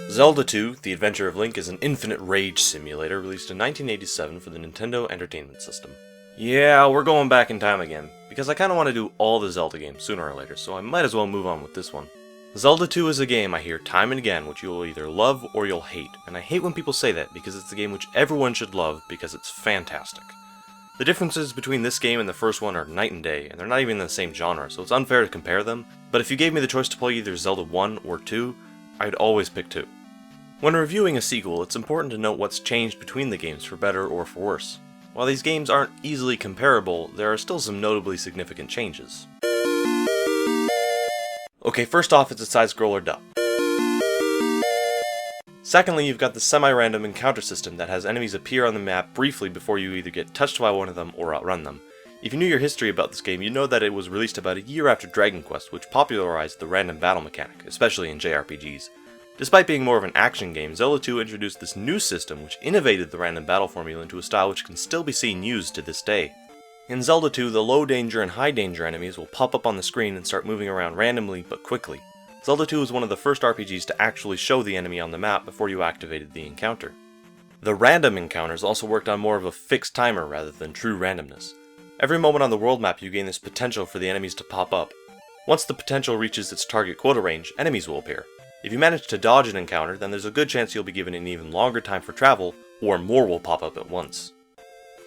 Zelda 2: The Adventure of Link is an infinite rage simulator released in 1987 for the Nintendo Entertainment System. Yeah, we're going back in time again, because I kinda want to do all the Zelda games sooner or later, so I might as well move on with this one. Zelda 2 is a game I hear time and again which you will either love or you'll hate, and I hate when people say that because it's a game which everyone should love because it's fantastic. The differences between this game and the first one are night and day, and they're not even in the same genre, so it's unfair to compare them, but if you gave me the choice to play either Zelda 1 or 2, I'd always pick 2. When reviewing a sequel, it's important to note what's changed between the games for better or for worse. While these games aren't easily comparable, there are still some notably significant changes. Okay, first off, it's a side-scroller duh. Secondly, you've got the semi-random encounter system that has enemies appear on the map briefly before you either get touched by one of them or outrun them. If you knew your history about this game, you'd know that it was released about a year after Dragon Quest, which popularized the random battle mechanic, especially in JRPGs. Despite being more of an action game, Zelda 2 introduced this new system which innovated the random battle formula into a style which can still be seen used to this day. In Zelda 2, the low danger and high danger enemies will pop up on the screen and start moving around randomly but quickly. Zelda 2 is one of the first RPGs to actually show the enemy on the map before you activated the encounter. The random encounters also worked on more of a fixed timer rather than true randomness. Every moment on the world map you gain this potential for the enemies to pop up. Once the potential reaches its target quota range, enemies will appear. If you manage to dodge an encounter, then there's a good chance you'll be given an even longer time for travel, or more will pop up at once.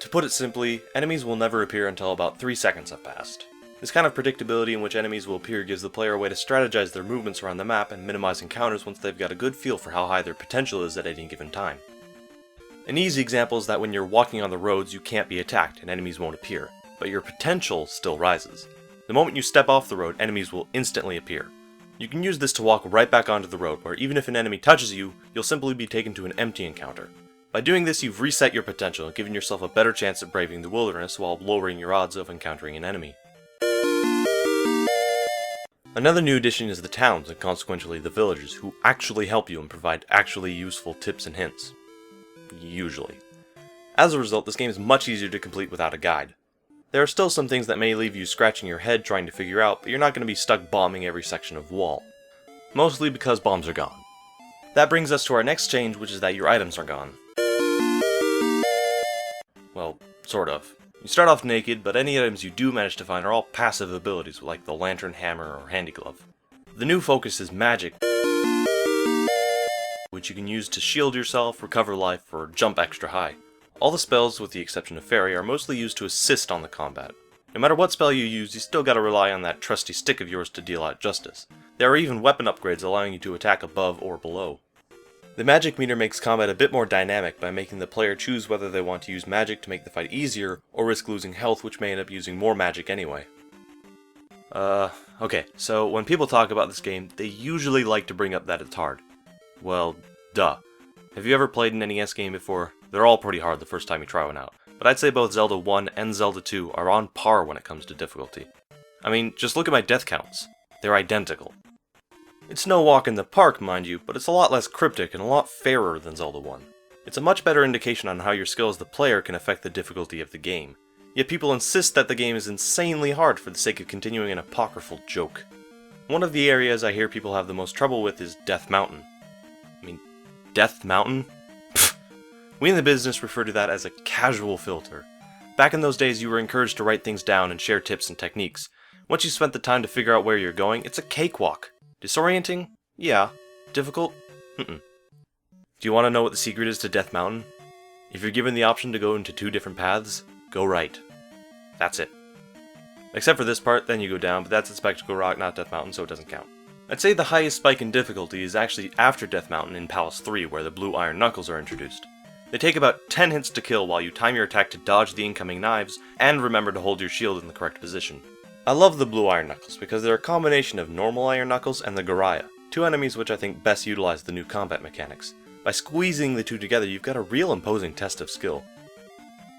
To put it simply, enemies will never appear until about 3 seconds have passed. This kind of predictability in which enemies will appear gives the player a way to strategize their movements around the map and minimize encounters once they've got a good feel for how high their potential is at any given time. An easy example is that when you're walking on the roads you can't be attacked and enemies won't appear, but your potential still rises. The moment you step off the road, enemies will instantly appear. You can use this to walk right back onto the road, where even if an enemy touches you, you'll simply be taken to an empty encounter. By doing this, you've reset your potential and given yourself a better chance at braving the wilderness while lowering your odds of encountering an enemy. Another new addition is the towns, and consequently the villagers, who actually help you and provide actually useful tips and hints. Usually. As a result, this game is much easier to complete without a guide. There are still some things that may leave you scratching your head trying to figure out, but you're not going to be stuck bombing every section of wall. Mostly because bombs are gone. That brings us to our next change, which is that your items are gone. Well, sort of. You start off naked, but any items you do manage to find are all passive abilities, like the lantern, hammer, or handy glove. The new focus is magic, which you can use to shield yourself, recover life, or jump extra high. All the spells, with the exception of Fairy, are mostly used to assist on the combat. No matter what spell you use, you still gotta rely on that trusty stick of yours to deal out justice. There are even weapon upgrades allowing you to attack above or below. The magic meter makes combat a bit more dynamic by making the player choose whether they want to use magic to make the fight easier, or risk losing health, which may end up using more magic anyway. Okay, so when people talk about this game, they usually like to bring up that it's hard. Well, duh. Have you ever played an NES game before? They're all pretty hard the first time you try one out, but I'd say both Zelda 1 and Zelda 2 are on par when it comes to difficulty. I mean, just look at my death counts. They're identical. It's no walk in the park, mind you, but it's a lot less cryptic and a lot fairer than Zelda 1. It's a much better indication on how your skill as the player can affect the difficulty of the game. Yet people insist that the game is insanely hard for the sake of continuing an apocryphal joke. One of the areas I hear people have the most trouble with is Death Mountain. I mean, Death Mountain? We in the business refer to that as a casual filter. Back in those days you were encouraged to write things down and share tips and techniques. Once you spent the time to figure out where you're going, it's a cakewalk. Disorienting? Yeah. Difficult? Mm-mm. Do you want to know what the secret is to Death Mountain? If you're given the option to go into 2 different paths, go right. That's it. Except for this part, then you go down, but that's a Spectacle Rock, not Death Mountain, so it doesn't count. I'd say the highest spike in difficulty is actually after Death Mountain in Palace 3, where the blue iron knuckles are introduced. They take about 10 hits to kill while you time your attack to dodge the incoming knives, and remember to hold your shield in the correct position. I love the blue iron knuckles because they're a combination of normal iron knuckles and the Garaya, 2 enemies which I think best utilize the new combat mechanics. By squeezing the 2 together, you've got a real imposing test of skill.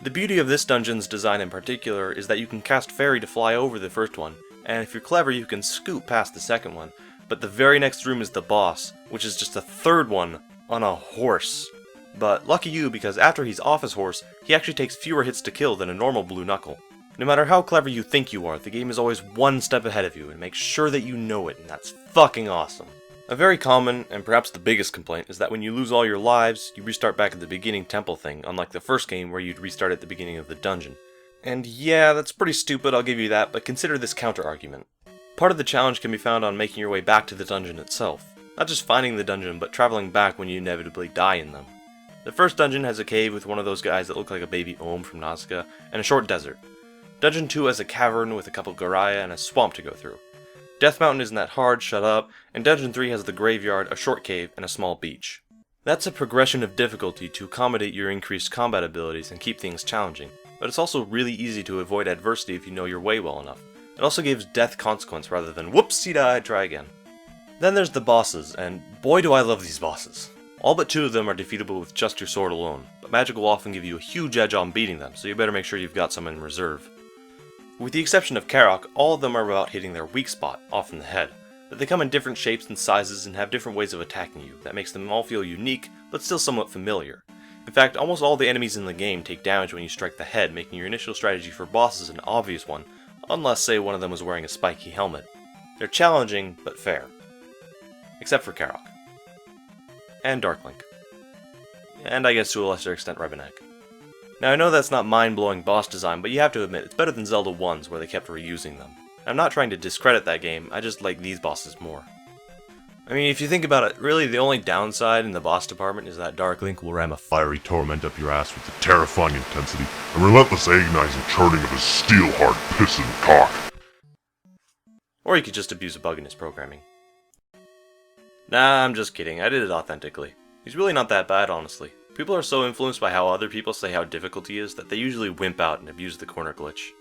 The beauty of this dungeon's design in particular is that you can cast Fairy to fly over the first one, and if you're clever you can scoot past the second one, but the very next room is the boss, which is just a 3rd one on a horse. But lucky you, because after he's off his horse, he actually takes fewer hits to kill than a normal blue knuckle. No matter how clever you think you are, the game is always one step ahead of you and makes sure that you know it, and that's fucking awesome. A very common, and perhaps the biggest complaint, is that when you lose all your lives, you restart back at the beginning temple thing, unlike the first game where you'd restart at the beginning of the dungeon. And yeah, that's pretty stupid, I'll give you that, but consider this counter-argument. Part of the challenge can be found on making your way back to the dungeon itself. Not just finding the dungeon, but traveling back when you inevitably die in them. The first dungeon has a cave with one of those guys that look like a baby Ohm from Nausicaa, and a short desert. Dungeon 2 has a cavern with a couple Garaya and a swamp to go through. Death Mountain isn't that hard, shut up, and Dungeon 3 has the graveyard, a short cave, and a small beach. That's a progression of difficulty to accommodate your increased combat abilities and keep things challenging, but it's also really easy to avoid adversity if you know your way well enough. It also gives death consequence rather than whoopsie die, try again. Then there's the bosses, and boy do I love these bosses. All but 2 of them are defeatable with just your sword alone, but magic will often give you a huge edge on beating them, so you better make sure you've got some in reserve. With the exception of Karok, all of them are about hitting their weak spot, often the head, but they come in different shapes and sizes and have different ways of attacking you that makes them all feel unique, but still somewhat familiar. In fact, almost all the enemies in the game take damage when you strike the head, making your initial strategy for bosses an obvious one, unless say one of them was wearing a spiky helmet. They're challenging, but fair. Except for Karok. And Darklink. And I guess to a lesser extent Rebenek. Now I know that's not mind-blowing boss design, but you have to admit it's better than Zelda 1's where they kept reusing them. I'm not trying to discredit that game, I just like these bosses more. I mean, if you think about it, really the only downside in the boss department is that Darklink will ram a fiery torment up your ass with a terrifying intensity and relentless agonizing churning of his steel-hard pissing cock. Or he could just abuse a bug in his programming. Nah, I'm just kidding, I did it authentically. He's really not that bad, honestly. People are so influenced by how other people say how difficult he is that they usually wimp out and abuse the corner glitch.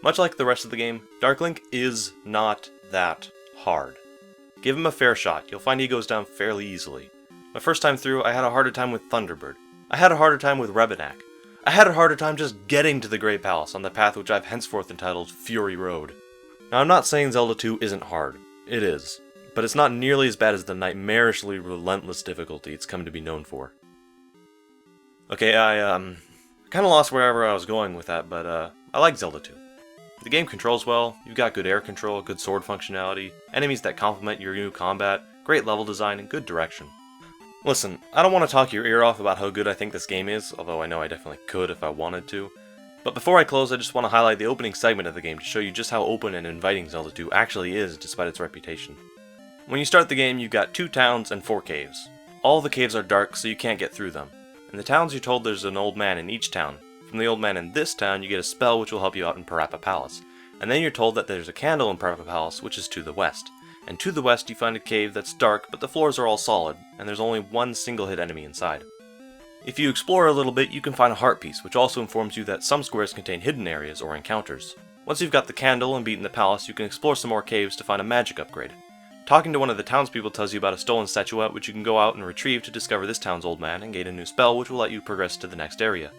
Much like the rest of the game, Darklink is not that hard. Give him a fair shot, you'll find he goes down fairly easily. My first time through, I had a harder time with Thunderbird. I had a harder time with Rebenak. I had a harder time just getting to the Great Palace on the path which I've henceforth entitled Fury Road. Now I'm not saying Zelda 2 isn't hard. It is. But it's not nearly as bad as the nightmarishly relentless difficulty it's come to be known for. Okay, I kinda lost wherever I was going with that, but I like Zelda 2. The game controls well, you've got good air control, good sword functionality, enemies that complement your new combat, great level design, and good direction. Listen, I don't want to talk your ear off about how good I think this game is, although I know I definitely could if I wanted to. But before I close, I just want to highlight the opening segment of the game to show you just how open and inviting Zelda 2 actually is despite its reputation. When you start the game, you've got 2 towns and 4 caves. All the caves are dark, so you can't get through them. In the towns, you're told there's an old man in each town. From the old man in this town, you get a spell which will help you out in Parappa Palace. And then you're told that there's a candle in Parappa Palace, which is to the west. And to the west, you find a cave that's dark, but the floors are all solid, and there's only one single hit enemy inside. If you explore a little bit, you can find a heart piece, which also informs you that some squares contain hidden areas or encounters. Once you've got the candle and beaten the palace, you can explore some more caves to find a magic upgrade. Talking to one of the townspeople tells you about a stolen statuette which you can go out and retrieve to discover this town's old man and gain a new spell which will let you progress to the next area.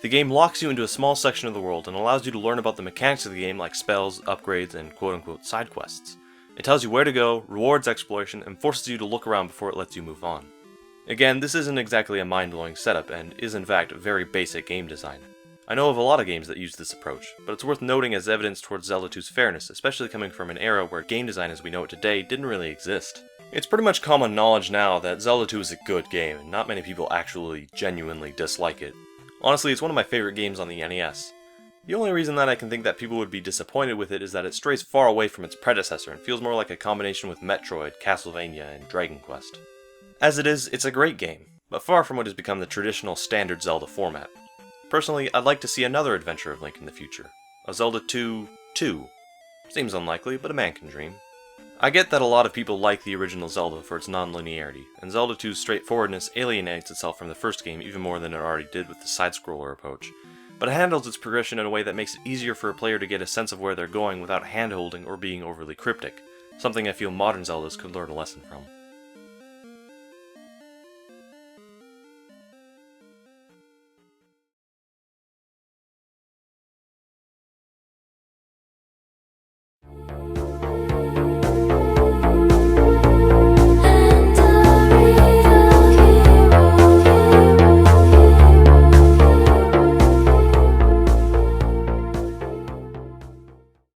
The game locks you into a small section of the world and allows you to learn about the mechanics of the game like spells, upgrades, and quote-unquote side quests. It tells you where to go, rewards exploration, and forces you to look around before it lets you move on. Again, this isn't exactly a mind-blowing setup and is in fact very basic game design. I know of a lot of games that use this approach, but it's worth noting as evidence towards Zelda 2's fairness, especially coming from an era where game design as we know it today didn't really exist. It's pretty much common knowledge now that Zelda 2 is a good game, and not many people actually genuinely dislike it. Honestly, it's one of my favorite games on the NES. The only reason that I can think that people would be disappointed with it is that it strays far away from its predecessor and feels more like a combination with Metroid, Castlevania, and Dragon Quest. As it is, it's a great game, but far from what has become the traditional standard Zelda format. Personally, I'd like to see another adventure of Link in the future. A Zelda 2 2. Seems unlikely, but a man can dream. I get that a lot of people like the original Zelda for its non-linearity, and Zelda 2's straightforwardness alienates itself from the first game even more than it already did with the side-scroller approach. But it handles its progression in a way that makes it easier for a player to get a sense of where they're going without hand-holding or being overly cryptic, something I feel modern Zeldas could learn a lesson from.